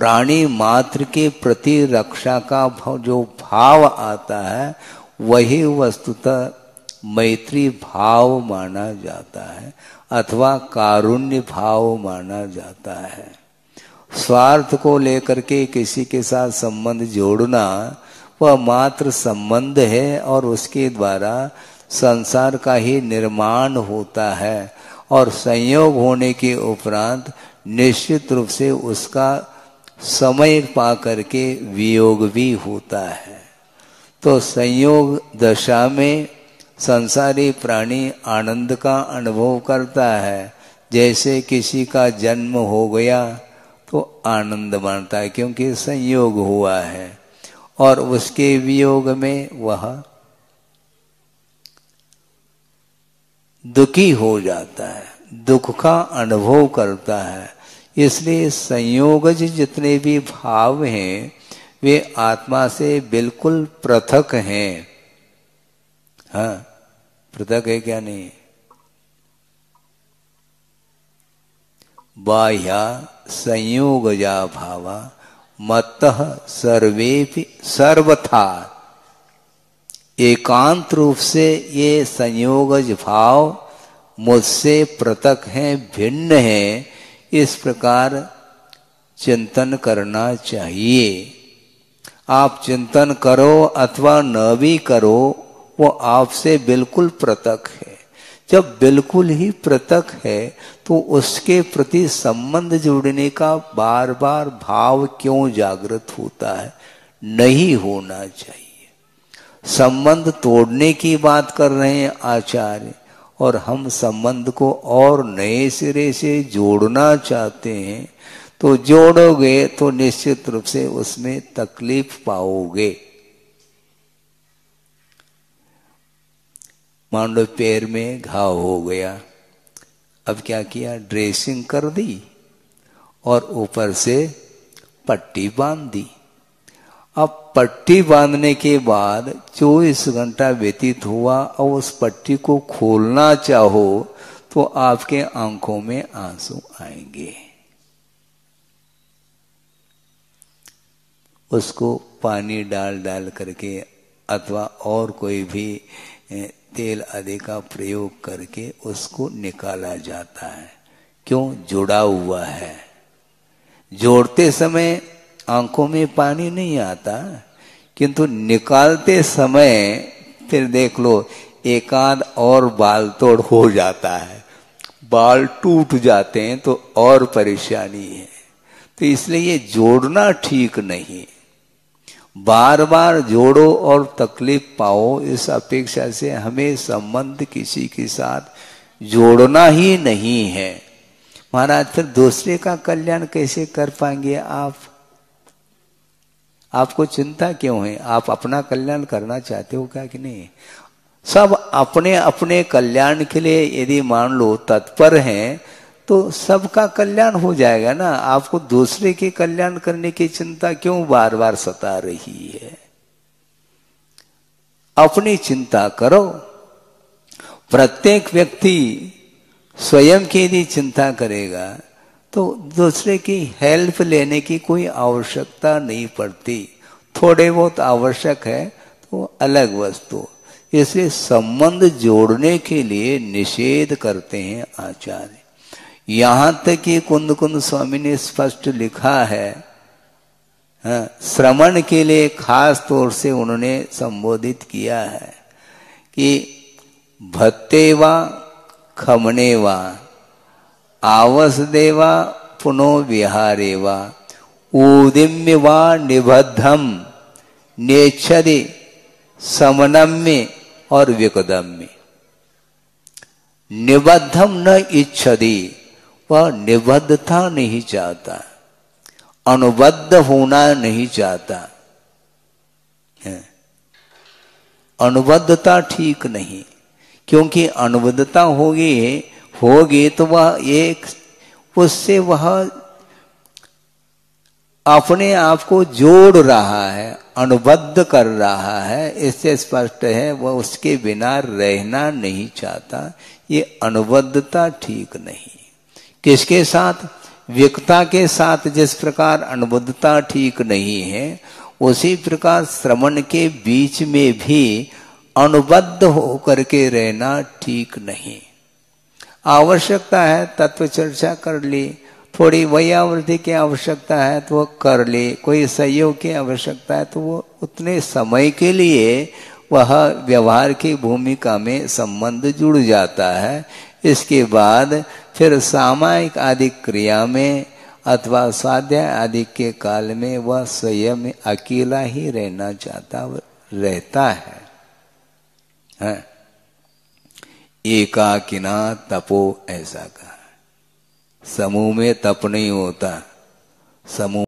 प्राणी मात्र के प्रति रक्षा का जो भाव आता है वही वस्तुतः मैत्री भाव माना जाता है अथवा कारुण्य भाव माना जाता है। स्वार्थ को लेकर के किसी के साथ संबंध जोड़ना वह मात्र संबंध है और उसके द्वारा संसार का ही निर्माण होता है और संयोग होने के उपरांत निश्चित रूप से उसका समय पा करके वियोग भी होता है। तो संयोग दशा में संसारी प्राणी आनंद का अनुभव करता है। जैसे किसी का जन्म हो गया तो आनंद मानता है क्योंकि संयोग हुआ है, और उसके वियोग में वह दुखी हो जाता है, दुख का अनुभव करता है। इसलिए संयोगज जितने भी भाव हैं वे आत्मा से बिल्कुल पृथक हैं। हाँ, पृथक है क्या नहीं? बाह्या संयोगजा भावा मत्तः सर्वेपि सर्वथा। एकांत रूप से ये संयोगज भाव मुझसे पृथक हैं, भिन्न हैं, इस प्रकार चिंतन करना चाहिए। आप चिंतन करो अथवा न भी करो, वो आपसे बिल्कुल पृथक है। जब बिल्कुल ही पृथक है तो उसके प्रति संबंध जोड़ने का बार बार भाव क्यों जागृत होता है? नहीं होना चाहिए। संबंध तोड़ने की बात कर रहे हैं आचार्य, और हम संबंध को और नए सिरे से जोड़ना चाहते हैं। तो जोड़ोगे तो निश्चित रूप से उसमें तकलीफ पाओगे। मान लो पैर में घाव हो गया, अब क्या किया? ड्रेसिंग कर दी और ऊपर से पट्टी बांध दी। अब पट्टी बांधने के बाद 24 घंटा व्यतीत हुआ और उस पट्टी को खोलना चाहो तो आपके आंखों में आंसू आएंगे। उसको पानी डाल डाल करके अथवा और कोई भी तेल आदि का प्रयोग करके उसको निकाला जाता है। क्यों? जुड़ा हुआ है। जोड़ते समय आंखों में पानी नहीं आता, किंतु निकालते समय फिर देख लो एकाध और बाल तोड़ हो जाता है, बाल टूट जाते हैं तो और परेशानी है। तो इसलिए ये जोड़ना ठीक नहीं। बार बार जोड़ो और तकलीफ पाओ, इस अपेक्षा से हमें संबंध किसी के साथ जोड़ना ही नहीं है। महाराज फिर दूसरे का कल्याण कैसे कर पाएंगे आप? आपको चिंता क्यों है? आप अपना कल्याण करना चाहते हो क्या कि नहीं? सब अपने अपने कल्याण के लिए यदि मान लो तत्पर हैं तो सबका कल्याण हो जाएगा ना। आपको दूसरे के कल्याण करने की चिंता क्यों बार बार सता रही है? अपनी चिंता करो। प्रत्येक व्यक्ति स्वयं की यदि चिंता करेगा तो दूसरे की हेल्प लेने की कोई आवश्यकता नहीं पड़ती। थोड़े बहुत आवश्यक है तो अलग वस्तु। इसलिए संबंध जोड़ने के लिए निषेध करते हैं आचार्य। यहां तक कि कुंद कुंद स्वामी ने स्पष्ट लिखा है, श्रवण के लिए खास तौर से उन्होंने संबोधित किया है कि भत्तेवा खमनेवा आवसदेवा पुनो विहारेवा ऊदिम्य वा निबद्धम नेच्छदि समनम्य और विकदम्य। निबद्धम न इच्छति, वह निबद्धता नहीं चाहता, अनुबद्ध होना नहीं चाहता। अनुबद्धता ठीक नहीं, क्योंकि अनुबद्धता होगी तो वह एक उससे वह अपने आप को जोड़ रहा है, अनुबद्ध कर रहा है। इससे स्पष्ट है वह उसके बिना रहना नहीं चाहता। ये अनुबद्धता ठीक नहीं। किसके साथ? व्यक्ता के साथ जिस प्रकार अनुबद्धता ठीक नहीं है, उसी प्रकार श्रवण के बीच में भी अनुबद्ध होकर के रहना ठीक नहीं। आवश्यकता है तत्व चर्चा कर ली, थोड़ी वैयावृत्ति की आवश्यकता है तो वो कर ली, कोई सहयोग की आवश्यकता है तो वो उतने समय के लिए वह व्यवहार की भूमिका में संबंध जुड़ जाता है। इसके बाद फिर सामायिक आदि क्रिया में अथवा स्वाध्याय आदि के काल में वह स्वयं अकेला ही रहना चाहता रहता है। एकाकिना तपो ऐसा कहा, समूह में तप नहीं होता, समूह